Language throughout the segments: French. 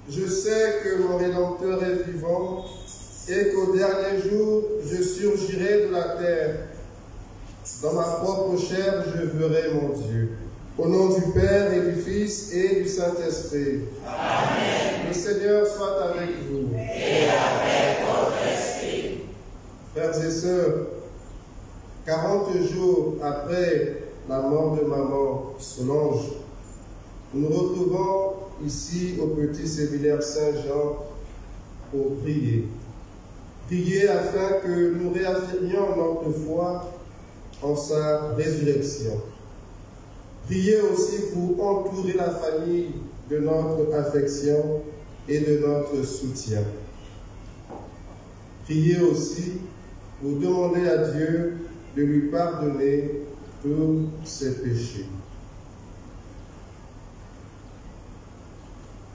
Je sais que mon Rédempteur est vivant et qu'au dernier jour, je surgirai de la terre. Dans ma propre chair, je verrai mon Dieu. Au nom du Père et du Fils et du Saint-Esprit. Amen. Le Seigneur soit avec vous. Et avec votre esprit. Frères et sœurs, 40 jours après la mort de maman Solange, nous nous retrouvons ici au petit séminaire Saint-Jean pour prier. Prier afin que nous réaffirmions notre foi en sa résurrection. Prier aussi pour entourer la famille de notre affection et de notre soutien. Prier aussi pour demander à Dieu de lui pardonner tous ses péchés.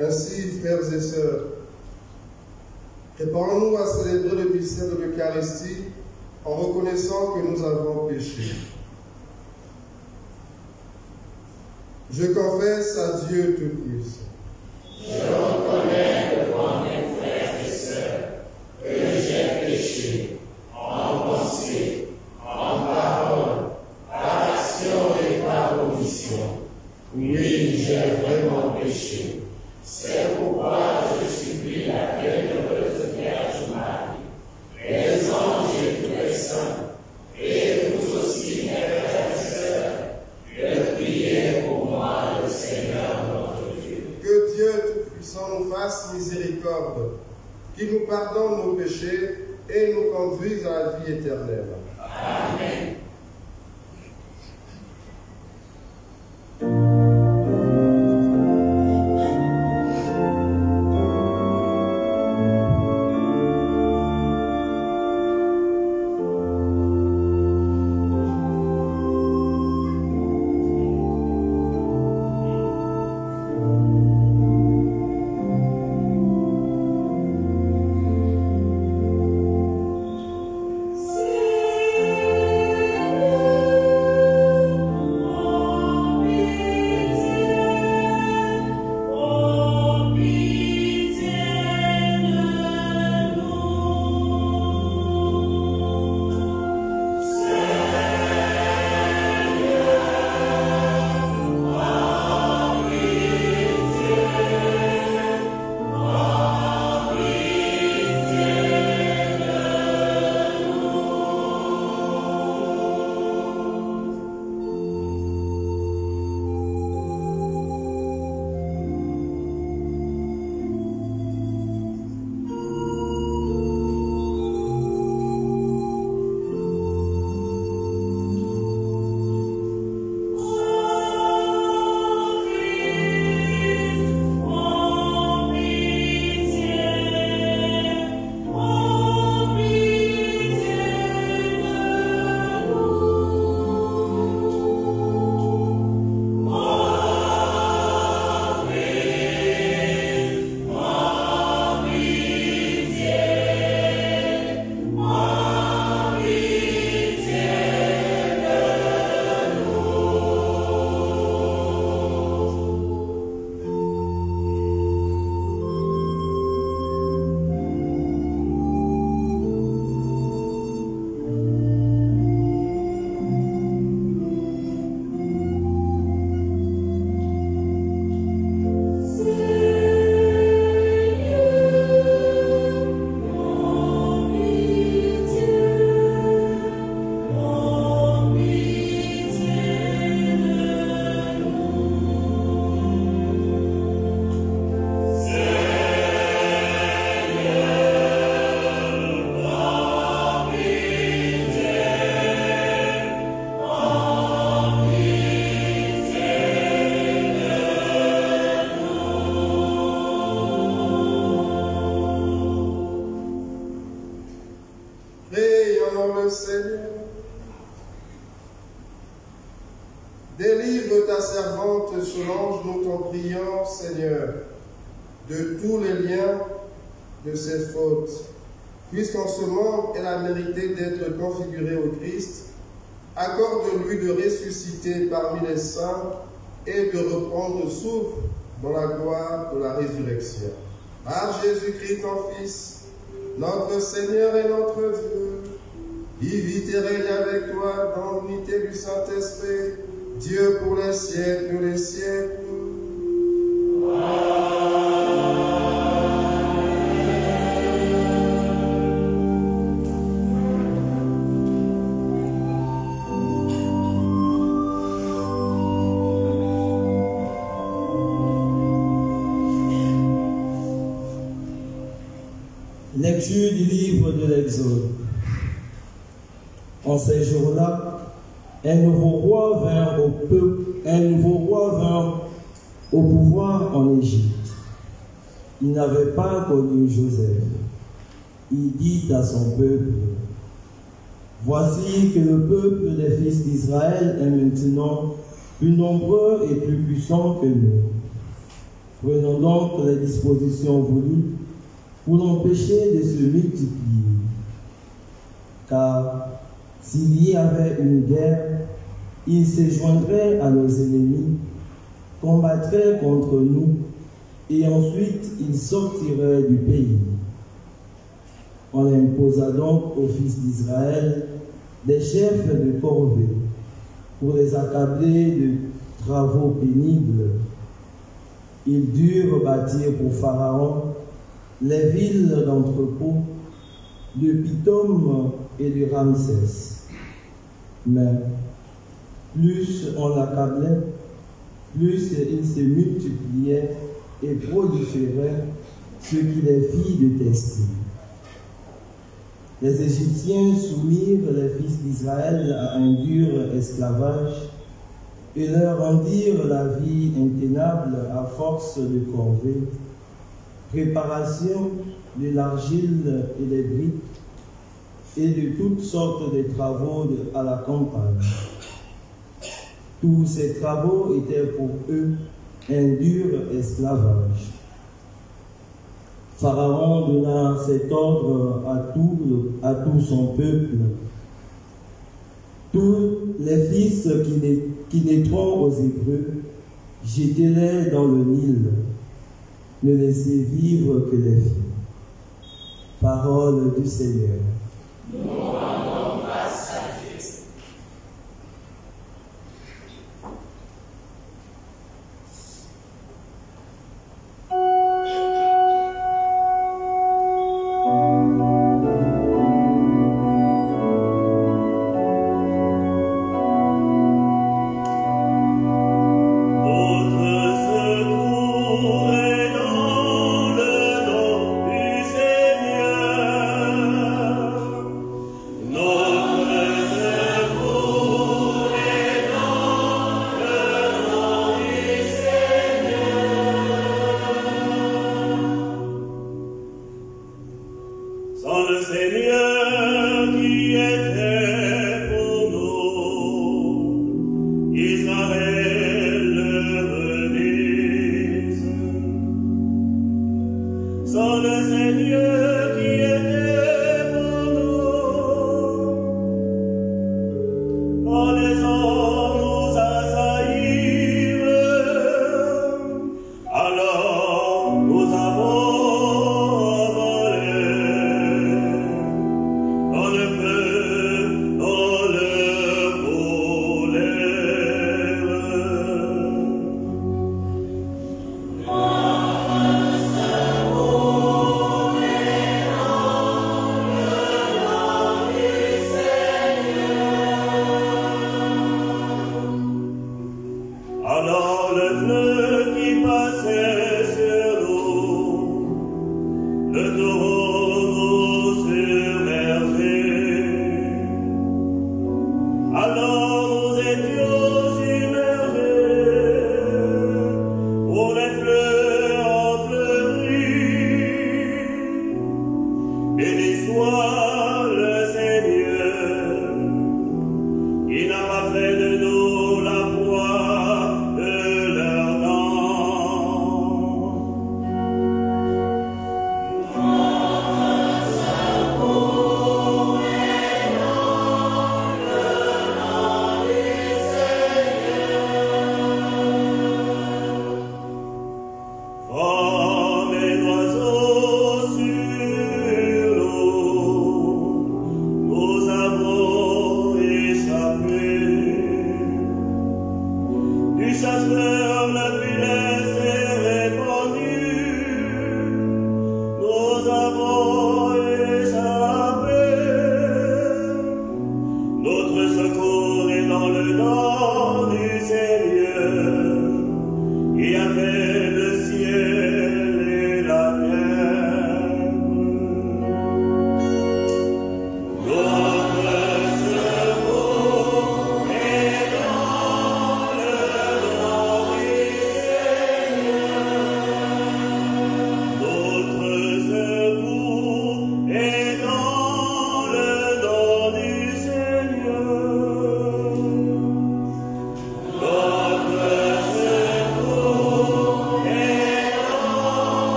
Ainsi, frères et sœurs, préparons-nous à célébrer le mystère de l'Eucharistie en reconnaissant que nous avons péché. Je confesse à Dieu Tout-Puissant. Je reconnais devant mes frères et sœurs que j'ai péché en pensée, en parole, par action et par omission. Oui, j'ai vraiment péché. C'est pourquoi je supplie la bienheureuse Vierge Marie, les anges et tous les saints, et vous aussi, mes frères et sœurs, de prier pour moi, le Seigneur notre Dieu. Que Dieu Tout-Puissant nous fasse miséricorde, qu'il nous pardonne nos péchés et nous conduise à la vie éternelle. Amen. See Seigneur. Délivre ta servante Solange, nous t'en prions, Seigneur, de tous les liens de ses fautes. Puisqu'en ce monde, elle a mérité d'être configurée au Christ, accorde-lui de ressusciter parmi les saints et de reprendre souffle dans la gloire de la résurrection. Par Jésus-Christ, ton Fils, notre Seigneur et notre Dieu, qui vit et règne avec toi dans l'unité du Saint-Esprit, Dieu pour les siècles des siècles. Lecture du livre de l'Exode. En ces jours-là, un nouveau roi vint au pouvoir en Égypte. Il n'avait pas connu Joseph. Il dit à son peuple: voici que le peuple des fils d'Israël est maintenant plus nombreux et plus puissant que nous. Prenons donc les dispositions voulues pour l'empêcher de se multiplier. Car s'il y avait une guerre, il se joindrait à nos ennemis, combattrait contre nous, et ensuite il sortirait du pays. On imposa donc aux fils d'Israël des chefs de corvée pour les accabler de travaux pénibles. Ils durent bâtir pour Pharaon les villes d'entrepôt de Pithom et de Ramsès. Mais plus on l'accablait, plus il se multipliait et proliférait, ce qui les fit détester. Les Égyptiens soumirent les fils d'Israël à un dur esclavage et leur rendirent la vie intenable à force de corvée, préparation de l'argile et des briques et de toutes sortes de travaux à la campagne. Tous ces travaux étaient pour eux un dur esclavage. Pharaon donna cet ordre à tout son peuple: tous les fils qui naîtront aux Hébreux, jetez-les dans le Nil. Ne laissez vivre que les filles. Parole du Seigneur. Nous rendons grâce à Dieu. No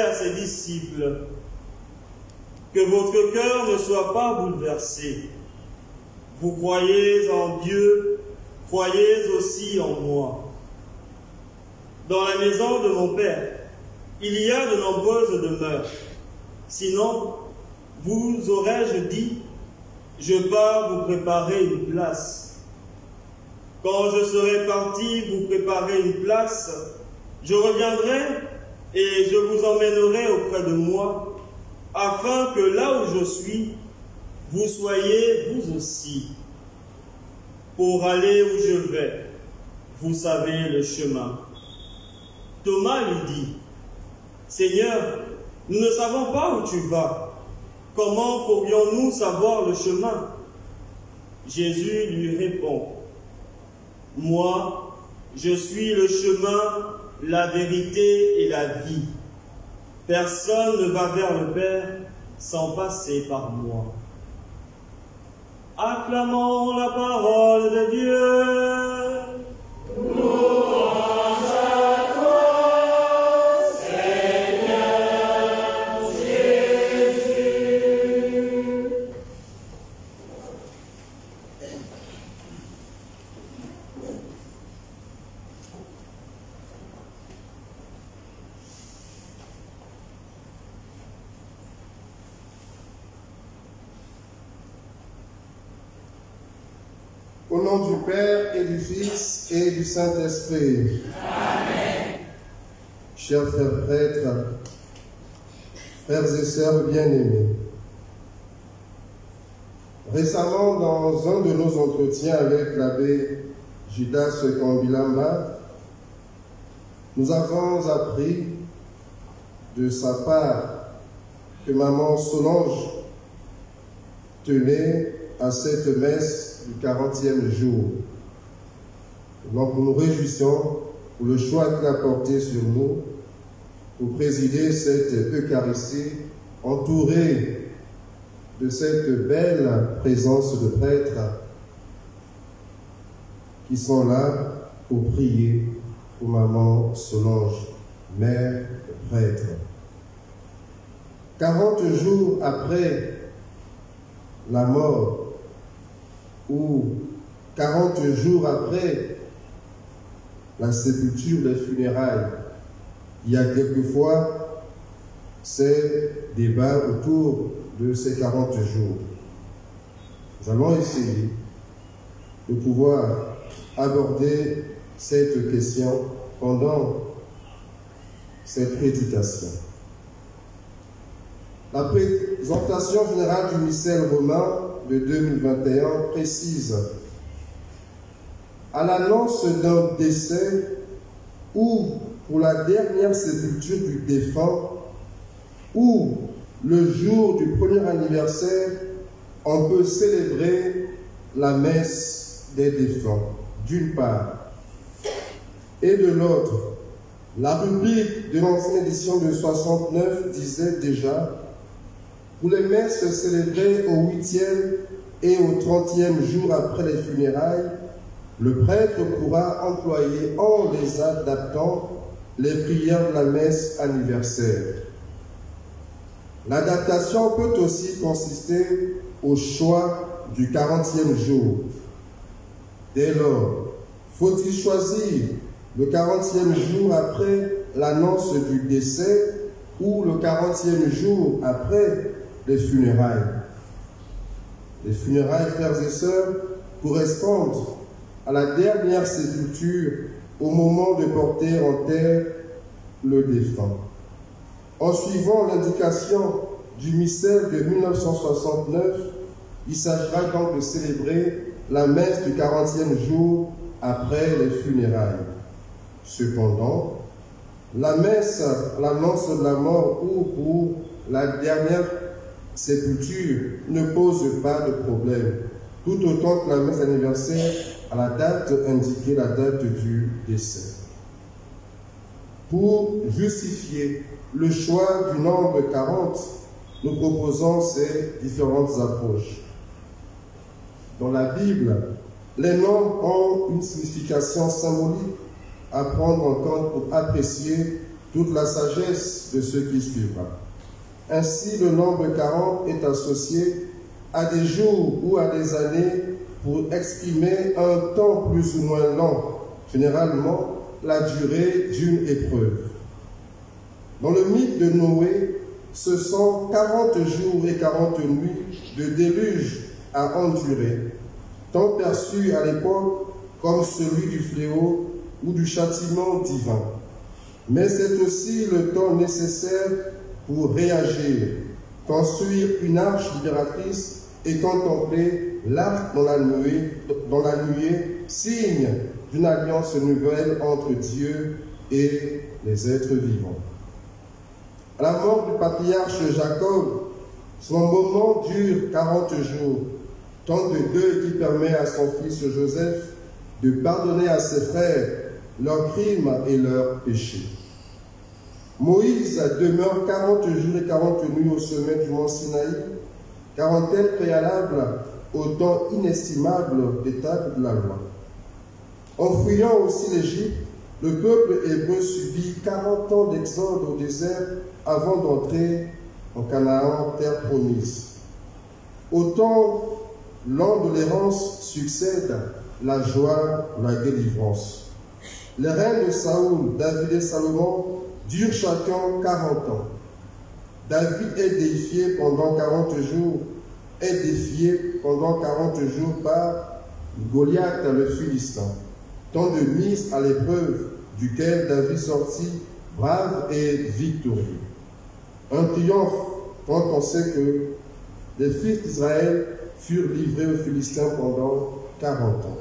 à ses disciples, que votre cœur ne soit pas bouleversé. Vous croyez en Dieu, croyez aussi en moi. Dans la maison de mon Père, il y a de nombreuses demeures. Sinon, vous aurais-je dit, je pars vous préparer une place. Quand je serai parti vous préparer une place, je reviendrai et je vous emmènerai auprès de moi, afin que là où je suis, vous soyez vous aussi. Pour aller où je vais, vous savez le chemin. Thomas lui dit, Seigneur, nous ne savons pas où tu vas. Comment pourrions-nous savoir le chemin? Jésus lui répond, moi, je suis le chemin, la vérité et la vie. Personne ne va vers le Père sans passer par moi. Acclamons la parole de Dieu. Louange à toi, Seigneur Jésus. Au nom du Père et du Fils et du Saint-Esprit. Amen. Chers frères prêtres, frères et sœurs bien-aimés, récemment, dans un de nos entretiens avec l'abbé Judas Kambilamba, nous avons appris de sa part que maman Solange tenait à cette messe du 40e jour. Donc nous nous réjouissons pour le choix qu'il a porté sur nous pour présider cette Eucharistie entourée de cette belle présence de prêtres qui sont là pour prier pour maman Solange, mère prêtre. 40 jours après la mort, ou 40 jours après la sépulture, les funérailles, il y a quelquefois ces débats autour de ces 40 jours. Nous allons essayer de pouvoir aborder cette question pendant cette prédication. La présentation générale du missel romain de 2021 précise: à l'annonce d'un décès ou pour la dernière sépulture du défunt ou le jour du premier anniversaire, on peut célébrer la messe des défunts, d'une part, et de l'autre. La rubrique de l'ancienne édition de 69 disait déjà: pour les messes célébrées au 8e et au 30e jour après les funérailles, le prêtre pourra employer, en les adaptant, les prières de la messe anniversaire. L'adaptation peut aussi consister au choix du 40e jour. Dès lors, faut-il choisir le 40e jour après l'annonce du décès ou le 40e jour après les funérailles? Les funérailles, frères et sœurs, correspondent à la dernière sépulture au moment de porter en terre le défunt. En suivant l'indication du missel de 1969, il s'agira donc de célébrer la messe du 40e jour après les funérailles. Cependant, la messe, l'annonce de la mort ou pour la dernière sépulture ne pose pas de problème, tout autant que la messe anniversaire à la date indiquée, la date du décès. Pour justifier le choix du nombre 40, nous proposons ces différentes approches. Dans la Bible, les nombres ont une signification symbolique à prendre en compte pour apprécier toute la sagesse de ceux qui suivra. Ainsi, le nombre 40 est associé à des jours ou à des années pour exprimer un temps plus ou moins long, généralement la durée d'une épreuve. Dans le mythe de Noé, ce sont 40 jours et 40 nuits de déluge à endurer, temps perçu à l'époque comme celui du fléau ou du châtiment divin. Mais c'est aussi le temps nécessaire pour réagir, construire une arche libératrice et contempler l'arc dans la nuée, signe d'une alliance nouvelle entre Dieu et les êtres vivants. À la mort du patriarche Jacob, son moment dure 40 jours, temps de deuil qui permet à son fils Joseph de pardonner à ses frères leurs crimes et leurs péchés. Moïse demeure 40 jours et 40 nuits au sommet du mont Sinaï, quarantaine préalable au temps inestimable d'étape de la loi. En fuyant aussi l'Égypte, le peuple hébreu subit 40 ans d'exode au désert avant d'entrer en Canaan, terre promise. Au temps long de l'errance succède la joie, la délivrance. Les règnes de Saoul, David et Salomon durent chacun 40 ans. David est défié pendant 40 jours, par Goliath le Philistin, temps de mise à l'épreuve duquel David sortit brave et victorieux. Un triomphe quand on sait que les fils d'Israël furent livrés aux Philistins pendant 40 ans.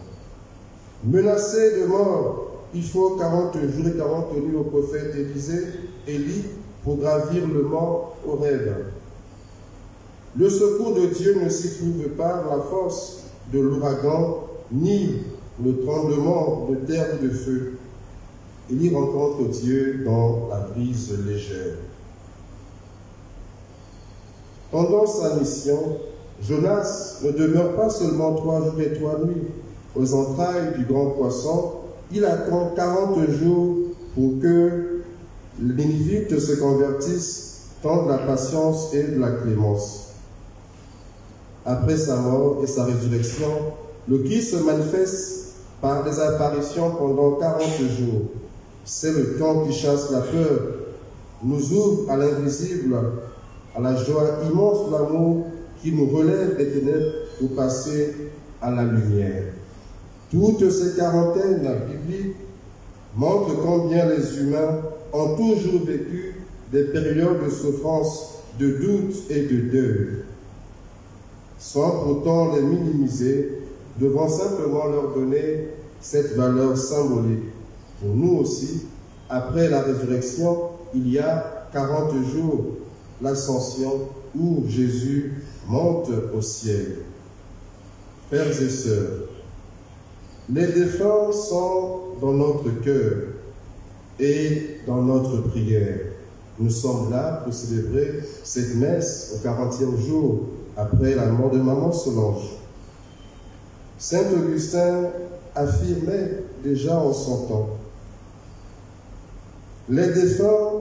Menacé de mort, il faut 40 jours et 40 nuits au prophète Élie pour gravir le mont Horeb. Le secours de Dieu ne s'y trouve pas la force de l'ouragan, ni le tremblement de terre ou de feu. Il y rencontre Dieu dans la brise légère. Pendant sa mission, Jonas ne demeure pas seulement 3 jours et 3 nuits aux entrailles du grand poisson, il attend 40 jours pour que les Ninivites se convertissent dans de la patience et de la clémence. Après sa mort et sa résurrection, le Christ se manifeste par des apparitions pendant 40 jours. C'est le temps qui chasse la peur, nous ouvre à l'invisible, à la joie immense de l'amour qui nous relève des ténèbres pour passer à la lumière. Toutes ces quarantaines bibliques montrent combien les humains ont toujours vécu des périodes de souffrance, de doute et de deuil. Sans pourtant les minimiser, devons simplement leur donner cette valeur symbolique. Pour nous aussi, après la résurrection, il y a 40 jours, l'ascension où Jésus monte au ciel. Frères et sœurs, les défunts sont dans notre cœur et dans notre prière. Nous sommes là pour célébrer cette messe au 40e jour après la mort de Maman Solange. Saint Augustin affirmait déjà en son temps: les défunts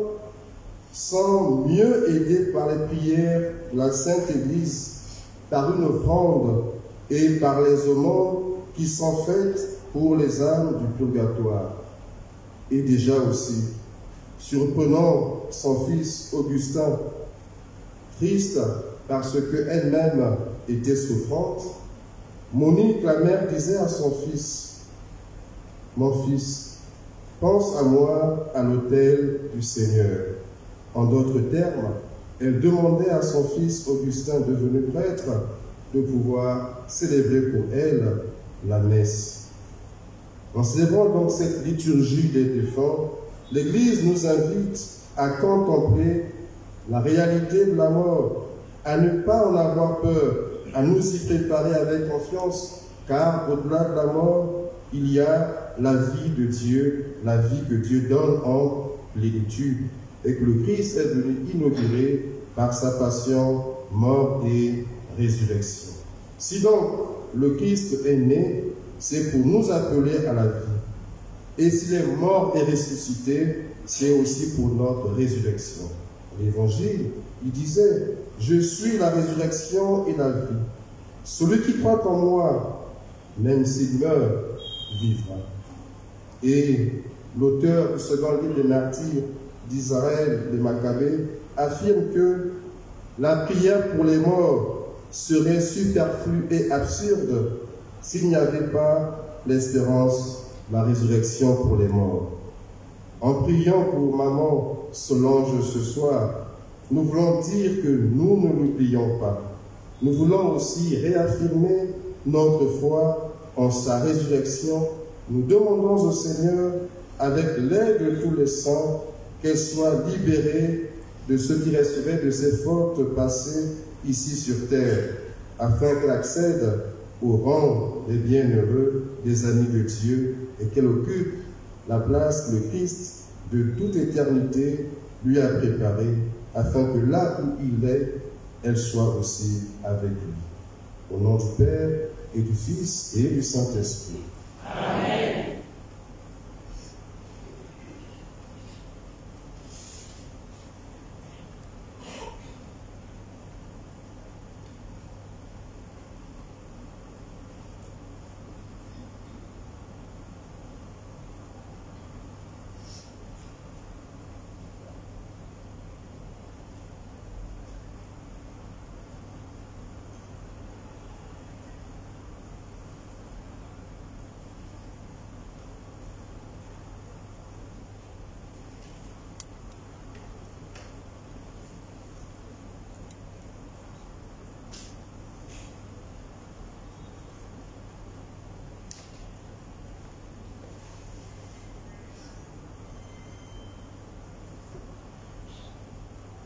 sont mieux aidés par les prières de la Sainte Église, par une offrande et par les aumônes qui sont faites pour les âmes du purgatoire. Et déjà aussi, surprenant son fils Augustin, triste parce qu'elle-même était souffrante, Monique, la mère, disait à son fils: mon fils, pense à moi à l'autel du Seigneur. En d'autres termes, elle demandait à son fils Augustin, devenu prêtre, de pouvoir célébrer pour elle la messe. En célébrant donc cette liturgie des défunts, l'Église nous invite à contempler la réalité de la mort, à ne pas en avoir peur, à nous y préparer avec confiance, car au-delà de la mort, il y a la vie de Dieu, la vie que Dieu donne en plénitude, et que le Christ est venu inaugurer par sa passion, mort et résurrection. Si donc le Christ est né, c'est pour nous appeler à la vie. Et s'il est mort et ressuscité, c'est aussi pour notre résurrection. L'Évangile, il disait, « Je suis la résurrection et la vie. Celui qui croit en moi, même s'il meurt, vivra. » Et l'auteur du second livre des martyrs d'Israël, des Maccabées, affirme que la prière pour les morts serait superflue et absurde s'il n'y avait pas l'espérance, la résurrection pour les morts. En priant pour maman Solange ce soir, nous voulons dire que nous ne l'oublions pas. Nous voulons aussi réaffirmer notre foi en sa résurrection. Nous demandons au Seigneur, avec l'aide de tous les saints, qu'elle soit libérée de ce qui resterait de ses fautes passées ici sur terre, afin qu'elle accède au rang des bienheureux, des amis de Dieu, et qu'elle occupe la place que le Christ de toute éternité lui a préparée, afin que là où il est, elle soit aussi avec lui. Au nom du Père et du Fils et du Saint-Esprit. Amen.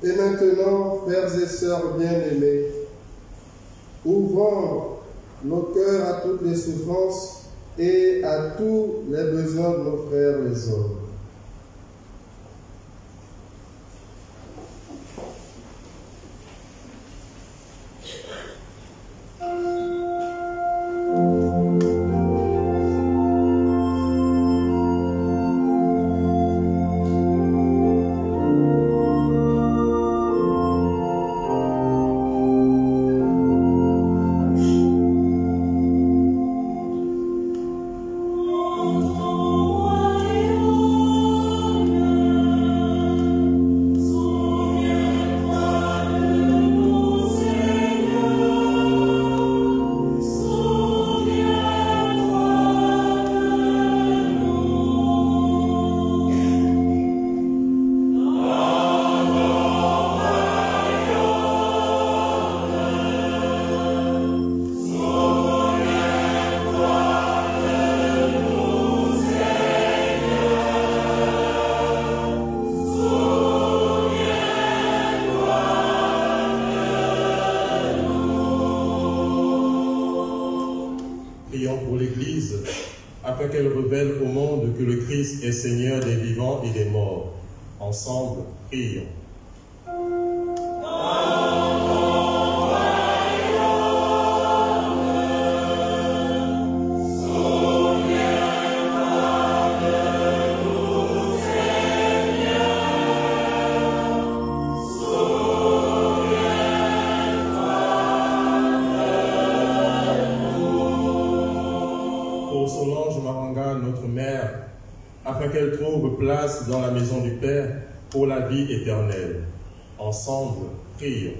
Et maintenant, frères et sœurs bien-aimés, ouvrons nos cœurs à toutes les souffrances et à tous les besoins de nos frères les hommes. afin qu'elle révèle au monde que le Christ est Seigneur des vivants et des morts. Ensemble, prions. Afin qu'elle trouve place dans la maison du Père pour la vie éternelle. Ensemble, prions.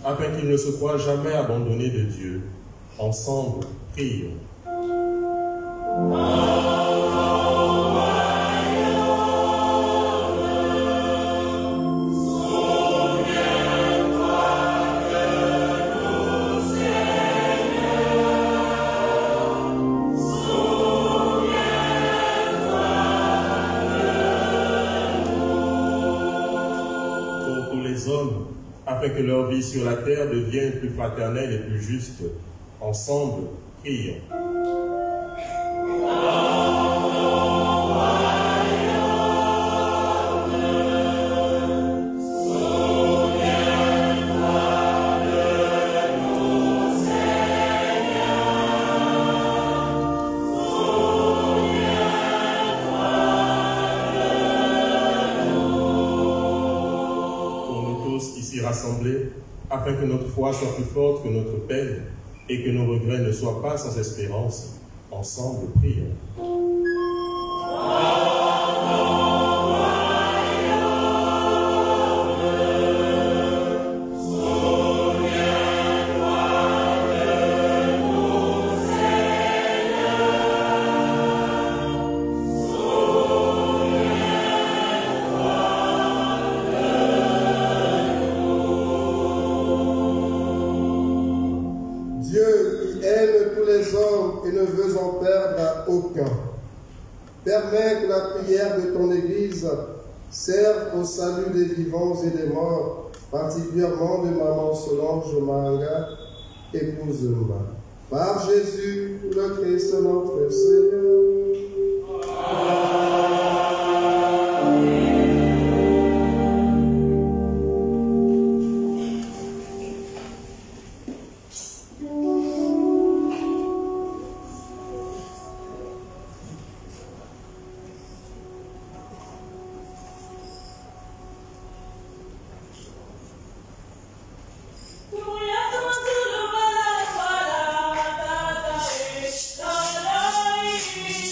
Afin qu'ils ne se croient jamais abandonnés de Dieu. Ensemble, prions. Afin afin que leur vie sur la terre devienne plus fraternelle et plus juste. Ensemble, prions. Rassemblés, afin que notre foi soit plus forte que notre peine et que nos regrets ne soient pas sans espérance. Ensemble, prions. Et ne veut en perdre à aucun. Permets que la prière de ton Église serve au salut des vivants et des morts, particulièrement de Maman Solange Mahanga, épouse Luma. Par Jésus, le Christ notre Seigneur. Thank you.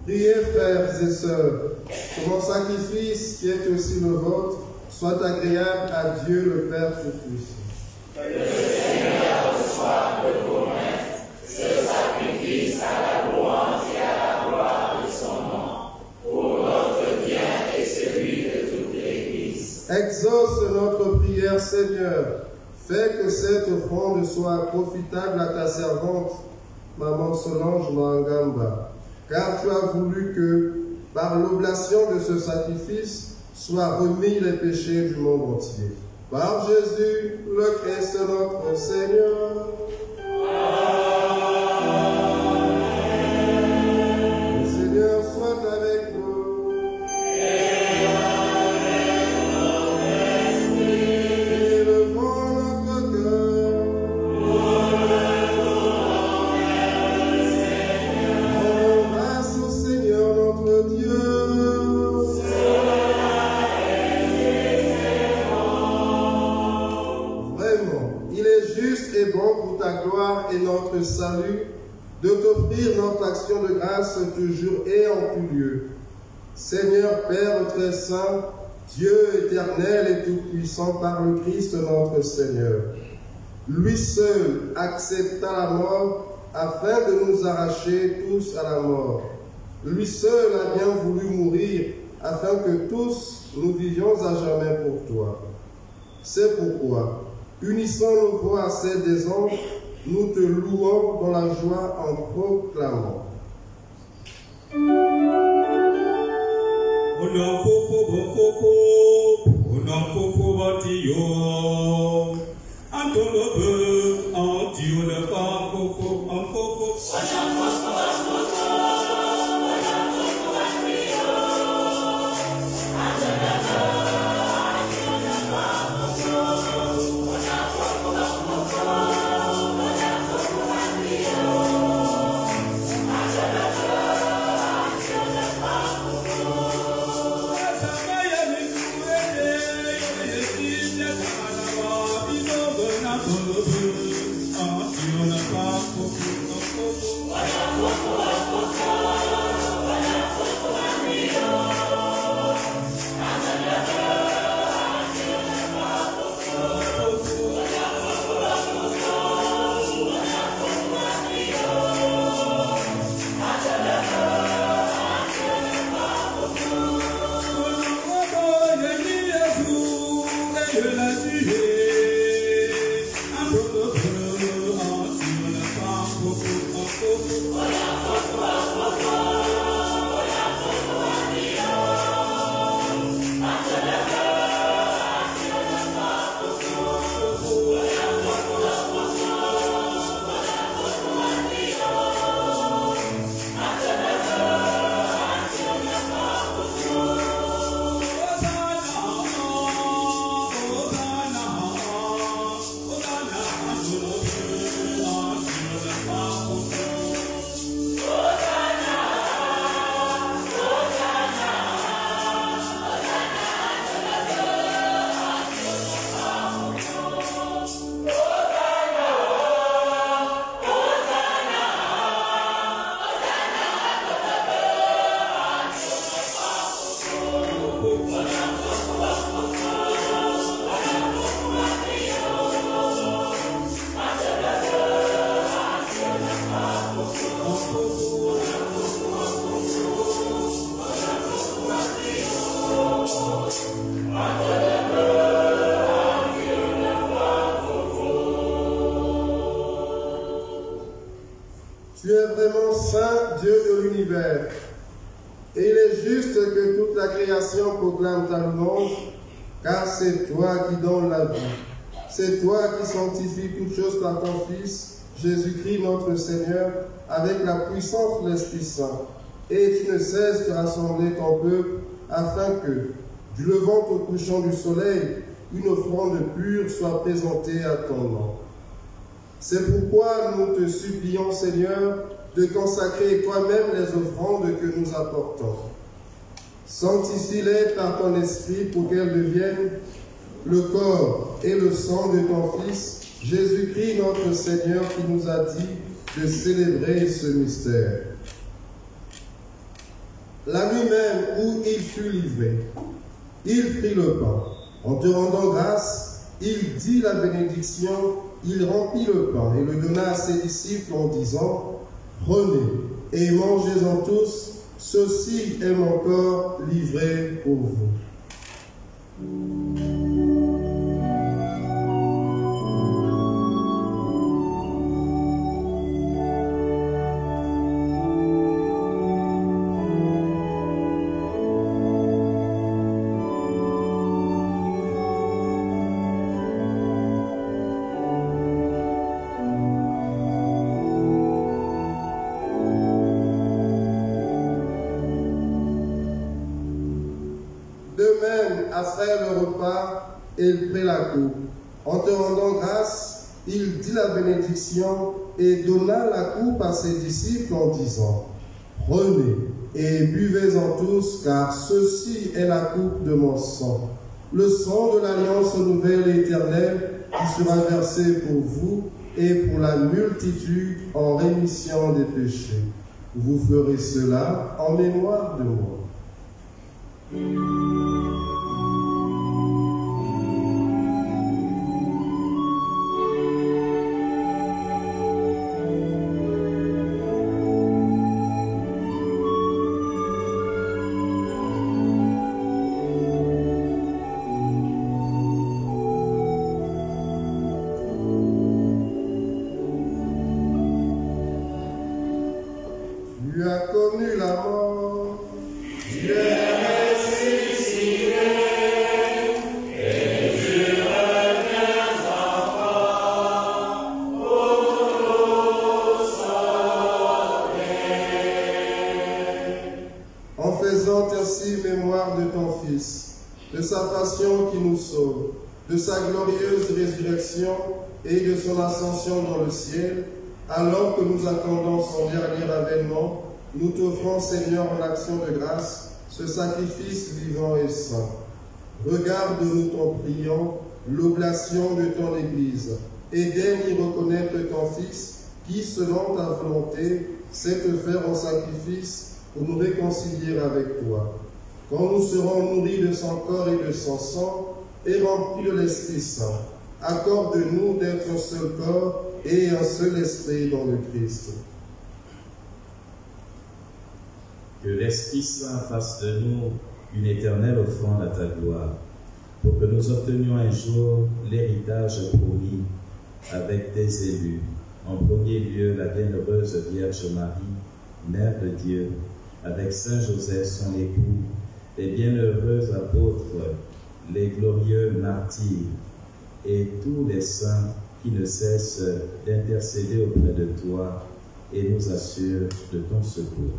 Priez, frères et sœurs, que mon sacrifice, qui est aussi le vôtre, soit agréable à Dieu le Père Tout-Puissant. Que le Seigneur reçoive de vos mains ce sacrifice à la louange et à la gloire de son nom, pour notre bien et celui de toute l'Église. Exauce notre prière, Seigneur. Fais que cette offrande soit profitable à ta servante, Maman Solange Mangamba, car tu as voulu que, par l'oblation de ce sacrifice, soient remis les péchés du monde entier. Par Jésus, le Christ notre Seigneur. Amen. Le Seigneur soit avec vous. Et avec votre esprit. Élevons notre cœur. Rendons grâce au Seigneur notre Dieu. Et bon pour ta gloire et notre salut, de t'offrir notre action de grâce toujours et en tout lieu. Seigneur Père très saint, Dieu éternel et tout-puissant par le Christ notre Seigneur, lui seul accepta la mort afin de nous arracher tous à la mort. Lui seul a bien voulu mourir afin que tous nous vivions à jamais pour toi. C'est pourquoi, unissant nos voix à celles des anges, nous te louons dans la joie en proclamant. Tu es vraiment saint, Dieu de l'univers. Et il est juste que toute la création proclame ta louange, car c'est toi qui donnes la vie. C'est toi qui sanctifies toutes choses par ton Fils, Jésus-Christ notre Seigneur, avec la puissance de l'Esprit Saint. Et tu ne cesses de rassembler ton peuple, afin que, du levant au couchant du soleil, une offrande pure soit présentée à ton nom. C'est pourquoi nous te supplions, Seigneur, de consacrer toi-même les offrandes que nous apportons. Sanctifie-les par ton esprit pour qu'elles deviennent le corps et le sang de ton Fils, Jésus-Christ notre Seigneur, qui nous a dit de célébrer ce mystère. La nuit même où il fut livré, il prit le pain. En te rendant grâce, il dit la bénédiction, il remplit le pain et le donna à ses disciples en disant, « Prenez et mangez-en tous, ceci est mon corps livré pour vous. » Après le repas, il prit la coupe. En te rendant grâce, il dit la bénédiction et donna la coupe à ses disciples en disant, « Prenez et buvez-en tous, car ceci est la coupe de mon sang, le sang de l'alliance nouvelle et éternelle qui sera versé pour vous et pour la multitude en rémission des péchés. Vous ferez cela en mémoire de moi. » Tu as connu la mort, tu es ressuscité, et tu reviens encore pour nous sauver. En faisant ainsi mémoire de ton Fils, de sa passion qui nous sauve, de sa glorieuse résurrection et de son ascension dans le ciel, alors que nous attendons son dernier avènement, nous t'offrons, Seigneur, en action de grâce, ce sacrifice vivant et saint. Regarde-nous, t'en priant, l'oblation de ton Église, et daigne y reconnaître ton Fils, qui, selon ta volonté, sait te faire en sacrifice pour nous réconcilier avec toi. Quand nous serons nourris de son corps et de son sang, et remplis de l'Esprit Saint, accorde-nous d'être un seul corps et un seul esprit dans le Christ. Que l'Esprit Saint fasse de nous une éternelle offrande à ta gloire, pour que nous obtenions un jour l'héritage promis avec tes élus. En premier lieu, la bienheureuse Vierge Marie, Mère de Dieu, avec Saint Joseph son époux, les bienheureux apôtres, les glorieux martyrs et tous les saints qui ne cessent d'intercéder auprès de toi et nous assurent de ton secours.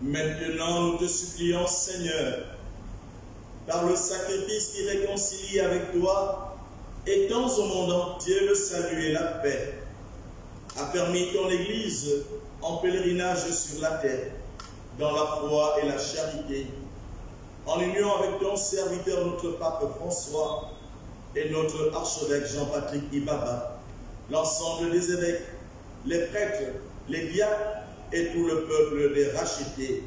Maintenant, nous te supplions, Seigneur, par le sacrifice qui réconcilie avec toi, étends au monde entier le salut et la paix. Affermis ton Église en pèlerinage sur la terre, dans la foi et la charité, en union avec ton serviteur, notre pape François, et notre archevêque Jean-Patrick Ibaba, l'ensemble des évêques, les prêtres, les diacres et tout le peuple des rachetés.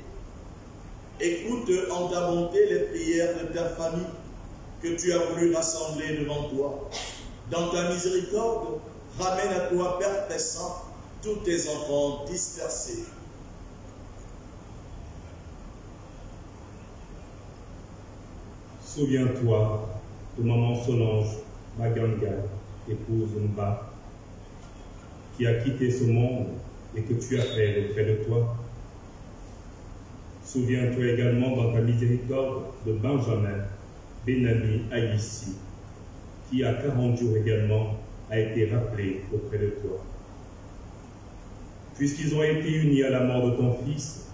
Écoute en ta bonté les prières de ta famille que tu as voulu rassembler devant toi. Dans ta miséricorde, ramène à toi, Père très saint, tous tes enfants dispersés. Souviens-toi de maman Solange, Maganga, épouse Mba, qui a quitté ce monde et que tu appelles auprès de toi. Souviens-toi également dans ta miséricorde de Benjamin, Benami Aïssi, qui à 40 jours également a été rappelé auprès de toi. Puisqu'ils ont été unis à la mort de ton Fils,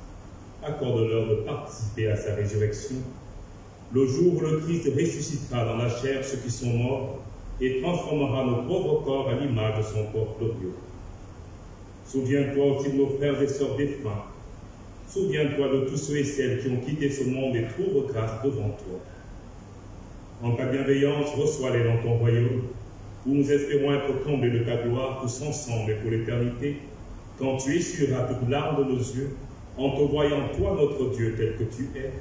accorde-leur de participer à sa résurrection, le jour où le Christ ressuscitera dans la chair ceux qui sont morts et transformera nos pauvres corps à l'image de son corps glorieux. Souviens-toi aussi de nos frères et sœurs défunts. Souviens-toi de tous ceux et celles qui ont quitté ce monde et trouvent grâce devant toi. En ta bienveillance, reçois-les dans ton royaume où nous espérons être comblés de ta gloire tous ensemble et pour l'éternité, quand tu essuieras toute larme de nos yeux, en te voyant, toi, notre Dieu, tel que tu es,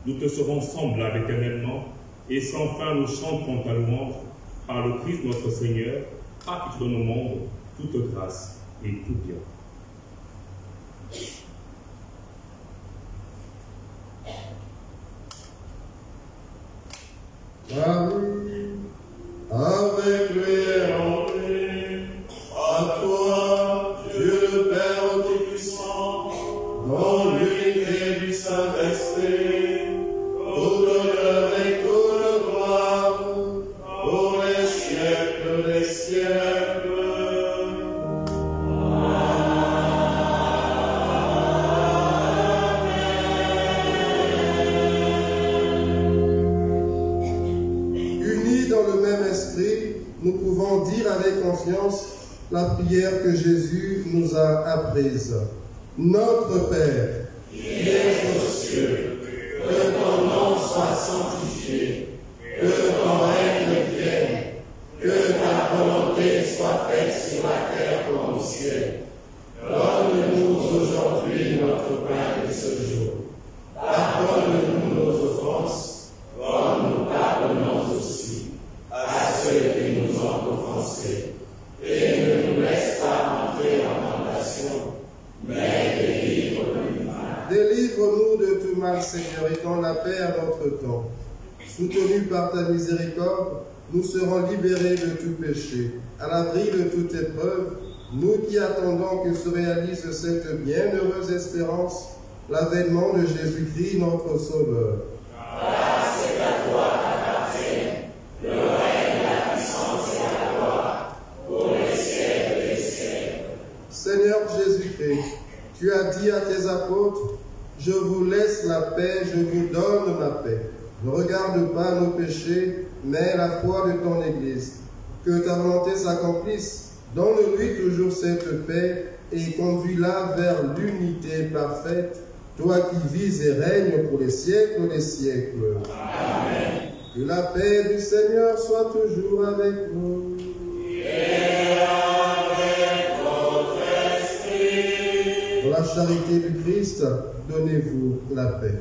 nous te serons semblables éternellement, et sans fin nous chanterons ta louange, par le Christ notre Seigneur, à qui tu donnes au monde toute grâce et tout bien. Amen. Avec lui en lui, à toi, Dieu le Père Tout-Puissant, dans l'unité du Saint-Esprit, toute l'honneur et toute gloire, pour les siècles des siècles. Nous pouvons dire avec confiance la prière que Jésus nous a apprise. Notre Père, qui es aux cieux, que ton nom soit sanctifié, que ton règne vienne, que ta volonté soit faite sur la terre comme au ciel. Donne-nous aujourd'hui notre pain de ce jour. Pardonne-nous nos offenses, comme nous pardonnons aussi à ceux qui nous ont offensés. Et ne nous laisse pas entrer en tentation, mais délivre-nous du mal. Délivre-nous de tout mal, Seigneur, et donne la paix à notre temps. Soutenus par ta miséricorde, nous serons libérés de tout péché, à l'abri de toute épreuve, nous qui attendons que se réalise cette bienheureuse espérance, l'avènement de Jésus-Christ, notre Sauveur. Grâce et à toi appartiennent le règne, la puissance et la gloire, pour les siècles des siècles. Seigneur Jésus-Christ, tu as dit à tes apôtres, « Je vous laisse la paix, je vous donne ma paix. Ne regarde pas nos péchés, mais la foi de ton Église. Que ta volonté s'accomplisse. Donne-lui toujours cette paix et conduis-la vers l'unité parfaite, toi qui vis et règnes pour les siècles des siècles. Amen. Que la paix du Seigneur soit toujours avec vous. Et avec votre esprit. Pour la charité du Christ, donnez-vous la paix.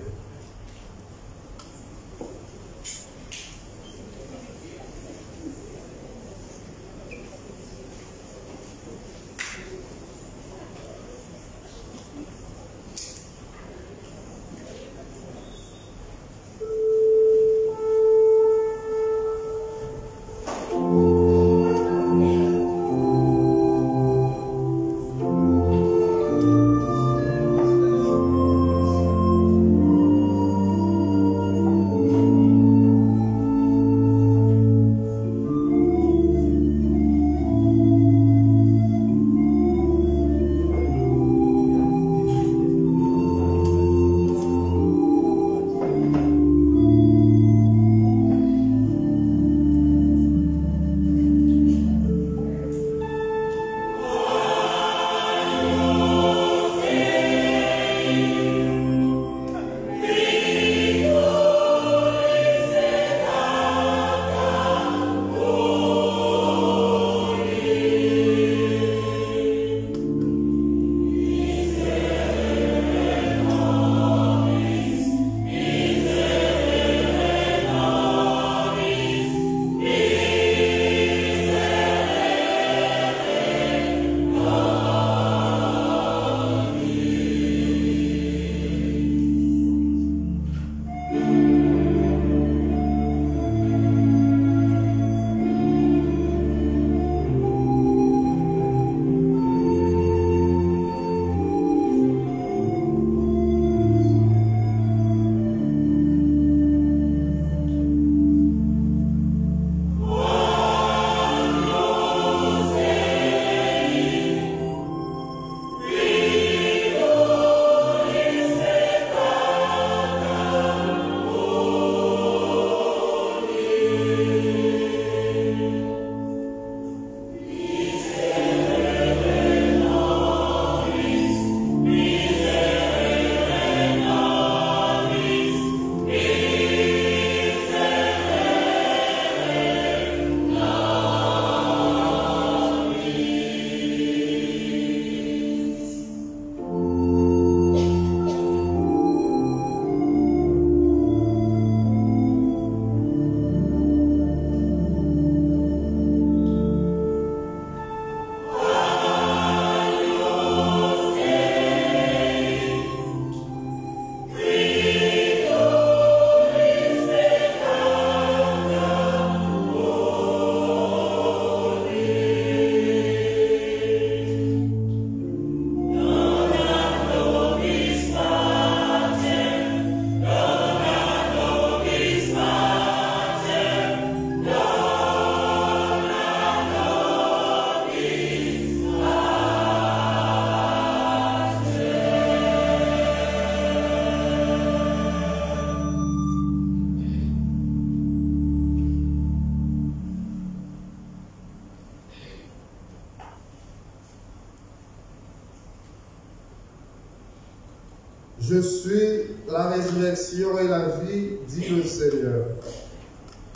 Je suis la résurrection et la vie, dit le Seigneur.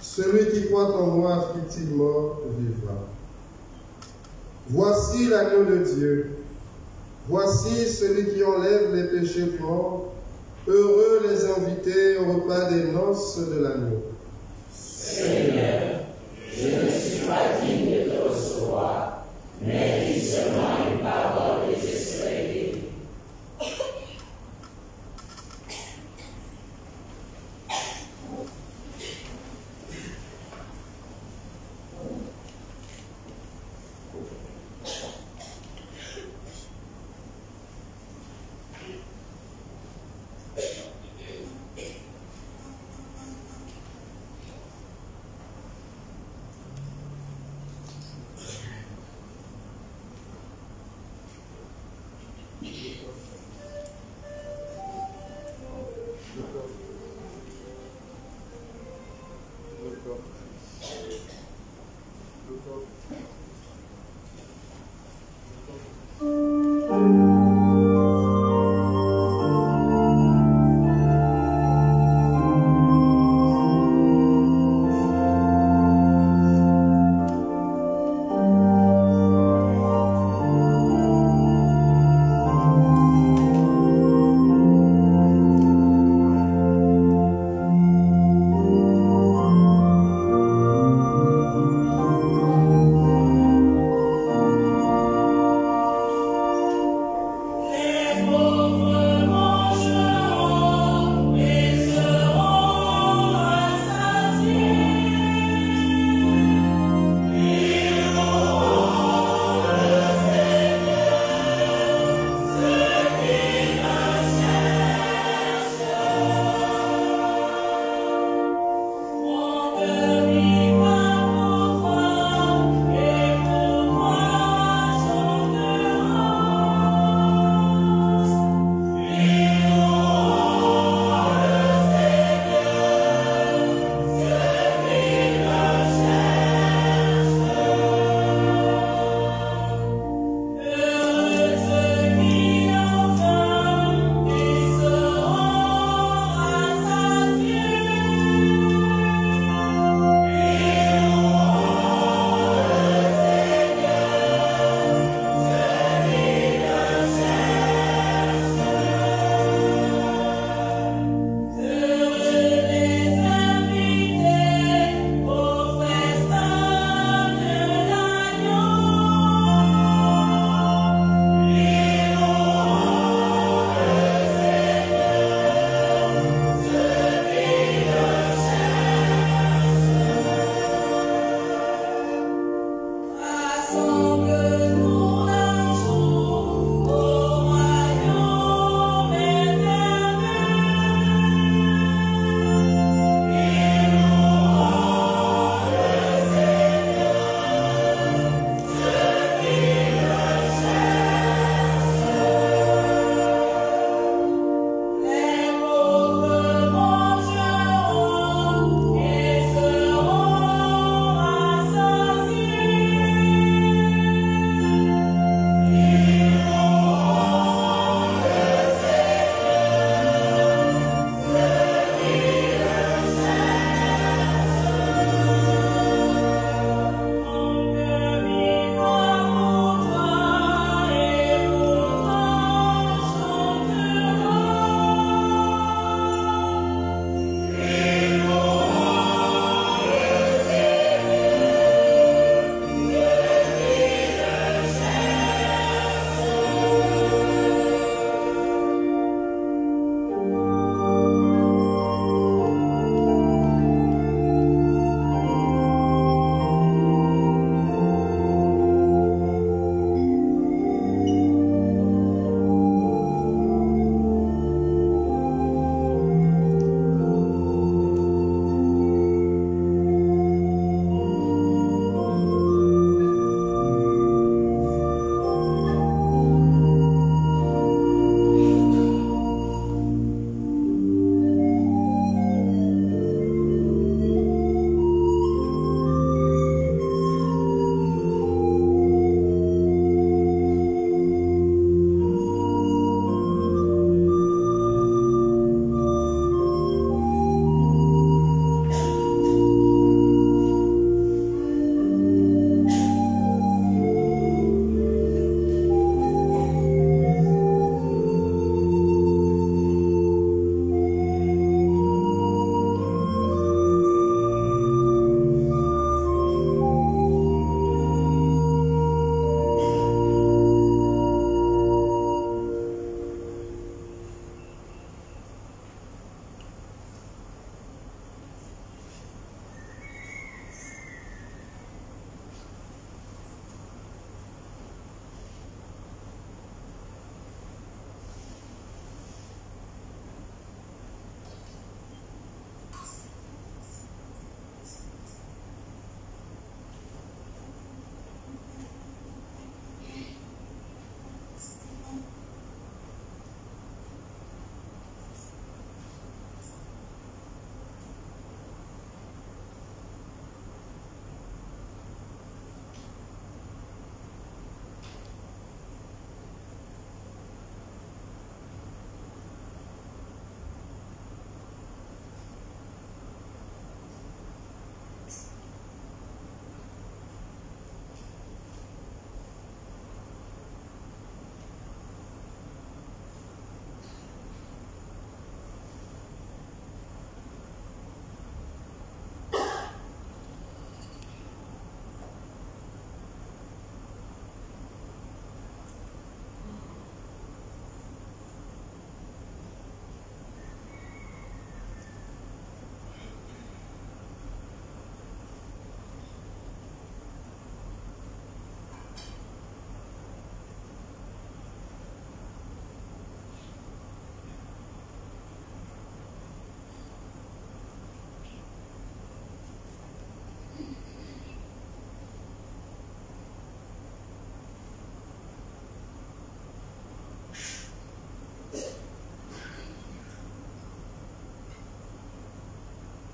Celui qui croit en moi effectivement vivra. Voici l'agneau de Dieu. Voici celui qui enlève les péchés du monde. Heureux les invités au repas des noces de l'agneau. Seigneur, je ne suis pas digne de te recevoir, mais dis seulement une parole et je serai guéri.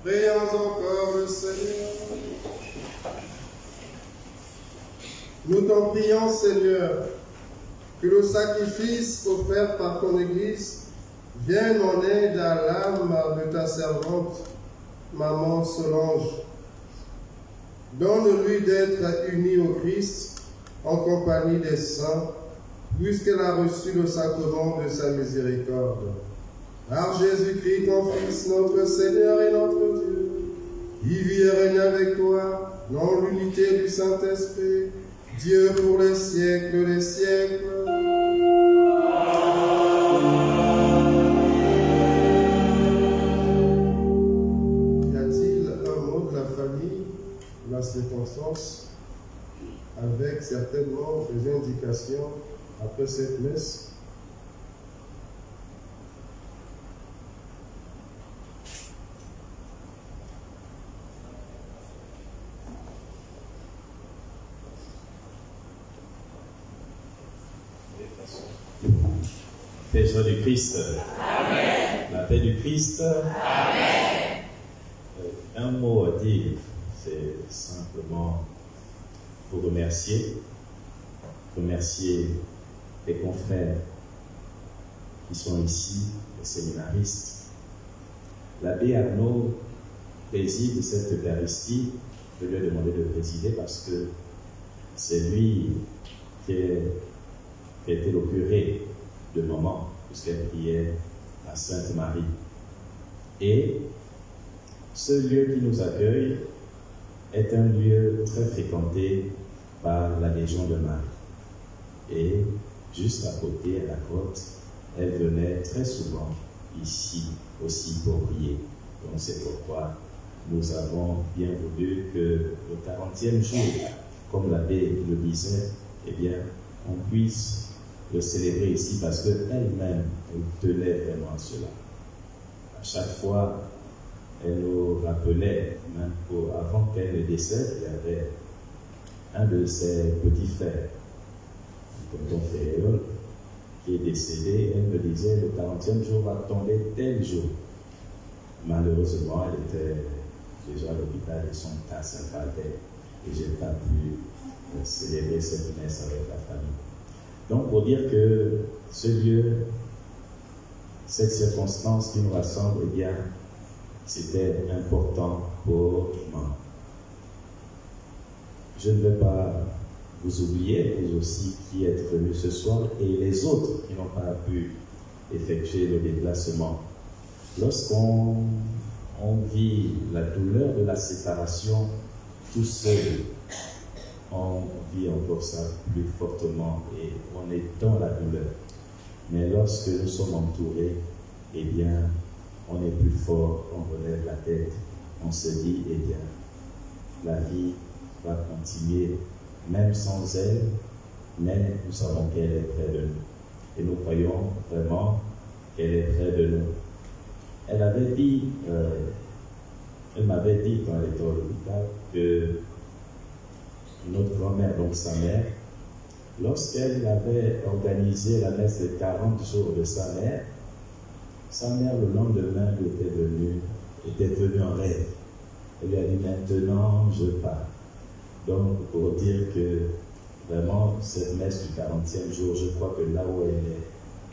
Prions encore le Seigneur. Nous t'en prions, Seigneur, que le sacrifice offert par ton Église vienne en aide à l'âme de ta servante, Maman Solange. Donne-lui d'être unie au Christ en compagnie des saints, puisqu'elle a reçu le sacrement de sa miséricorde. Par Jésus-Christ, ton Fils, notre Seigneur et notre Dieu, qui vit et règne avec toi dans l'unité du Saint-Esprit, Dieu pour les siècles des siècles. Y a-t-il un mot de la famille, de la circonstance, avec certainement des indications après cette messe? Paix du Christ. Amen. La paix du Christ. Amen. Un mot à dire, c'est simplement vous remercier les confrères qui sont ici, les séminaristes. L'abbé Arnaud préside cette Eucharistie. Je lui ai demandé de présider parce que c'est lui qui a été le curé de maman, puisqu'elle priait à Sainte Marie. Et ce lieu qui nous accueille est un lieu très fréquenté par la Légion de Marie. Et juste à côté, à la côte, elle venait très souvent ici aussi pour prier. Donc c'est pourquoi nous avons bien voulu que le 40e jour, comme l'abbé le disait, eh bien, on puisse le célébrer ici parce qu'elle-même, elle tenait vraiment à cela. À chaque fois, elle nous rappelait, même avant qu'elle ne décède, il y avait un de ses petits frères, tonton Ferréol, qui est décédé. Elle me disait, le 40e jour va tomber tel jour. Malheureusement, elle était déjà à l'hôpital et son cas s'aggravait et je n'ai pas pu célébrer cette messe avec la famille. Donc, pour dire que ce lieu, cette circonstance qui nous rassemble, eh bien, c'était important pour moi. Je ne vais pas vous oublier, vous aussi qui êtes venus ce soir, et les autres qui n'ont pas pu effectuer le déplacement. Lorsqu'on vit la douleur de la séparation tout seul, on vit encore ça plus fortement et on est dans la douleur. Mais lorsque nous sommes entourés, eh bien, on est plus fort, on relève la tête, on se dit, eh bien, la vie va continuer, même sans elle, mais nous savons qu'elle est près de nous. Et nous croyons vraiment qu'elle est près de nous. Elle m'avait dit quand elle était à l'hôpital que notre grand-mère, donc sa mère, lorsqu'elle avait organisé la messe de 40 jours de sa mère le lendemain était venue en rêve. Elle lui a dit, maintenant je pars. Donc pour dire que vraiment cette messe du 40e jour, je crois que là où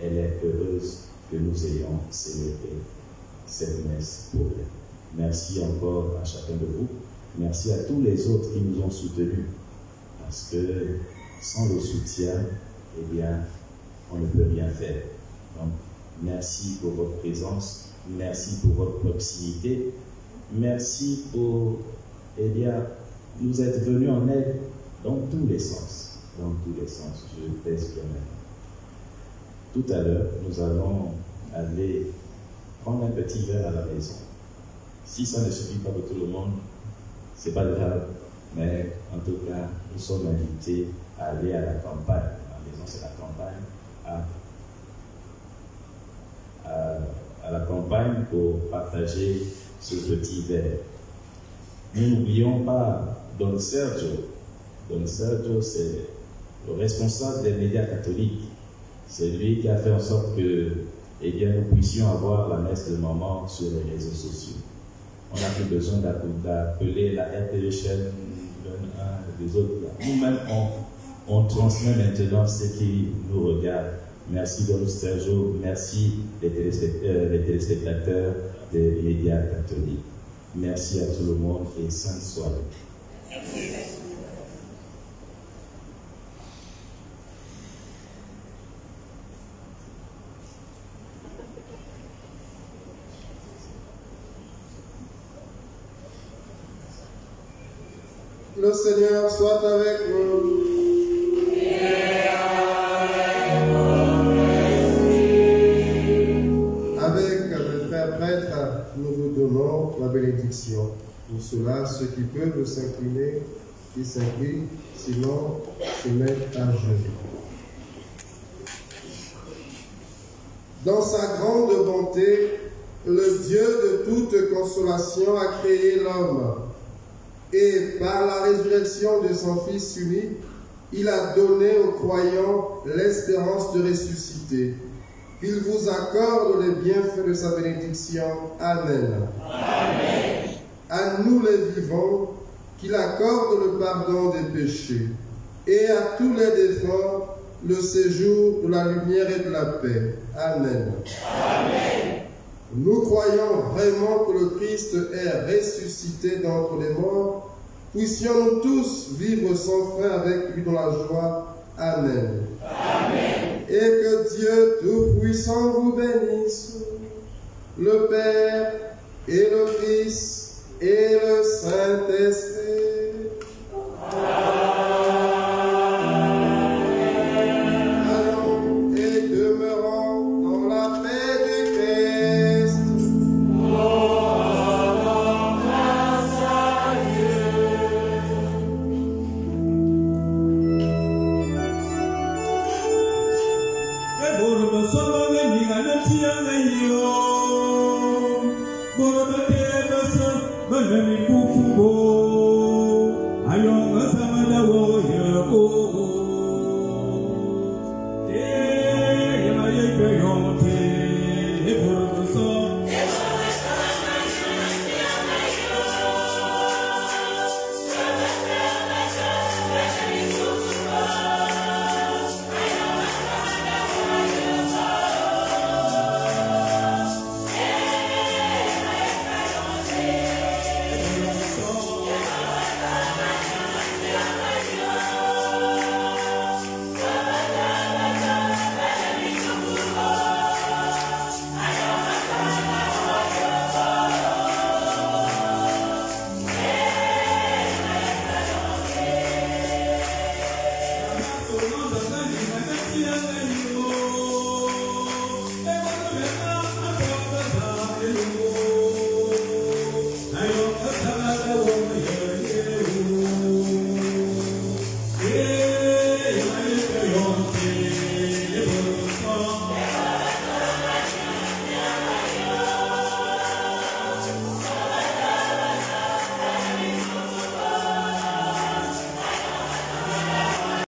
elle est heureuse que nous ayons célébré cette messe pour elle. Merci encore à chacun de vous. Merci à tous les autres qui nous ont soutenus. Parce que sans le soutien, eh bien, on ne peut rien faire. Donc, merci pour votre présence. Merci pour votre proximité. Merci pour, eh bien, nous être venus en aide dans tous les sens. Dans tous les sens, je pèse bien même. Tout à l'heure, nous allons aller prendre un petit verre à la maison. Si ça ne suffit pas pour tout le monde, c'est pas grave, mais en tout cas, nous sommes invités à aller à la campagne. La maison, c'est la campagne. À la campagne pour partager ce petit verre. Nous n'oublions pas Don Sergio. Don Sergio, c'est le responsable des médias catholiques. C'est lui qui a fait en sorte que, eh bien, nous puissions avoir la messe de maman sur les réseaux sociaux. on n'a plus besoin d'appeler la RTL chaîne 1, les autres. Nous-mêmes, on transmet maintenant ce qui nous regarde. Merci Don Sergio, merci les téléspectateurs des médias catholiques. Merci à tout le monde et sainte soirée. Le Seigneur soit avec vous. Avec le frère prêtre, nous vous donnons la bénédiction. Pour cela, ceux qui peuvent s'incliner, qui s'inclinent, sinon se mettent à genoux. Dans sa grande bonté, le Dieu de toute consolation a créé l'homme. Et par la résurrection de son Fils unique, il a donné aux croyants l'espérance de ressusciter. Qu'il vous accorde les bienfaits de sa bénédiction. Amen. Amen. À nous les vivants, qu'il accorde le pardon des péchés. Et à tous les défunts, le séjour de la lumière et de la paix. Amen. Amen. Nous croyons vraiment que le Christ est ressuscité d'entre les morts. Puissions-nous tous vivre sans fin avec lui dans la joie. Amen. Amen. Et que Dieu Tout-Puissant vous bénisse, le Père et le Fils et le Saint-Esprit. Amen.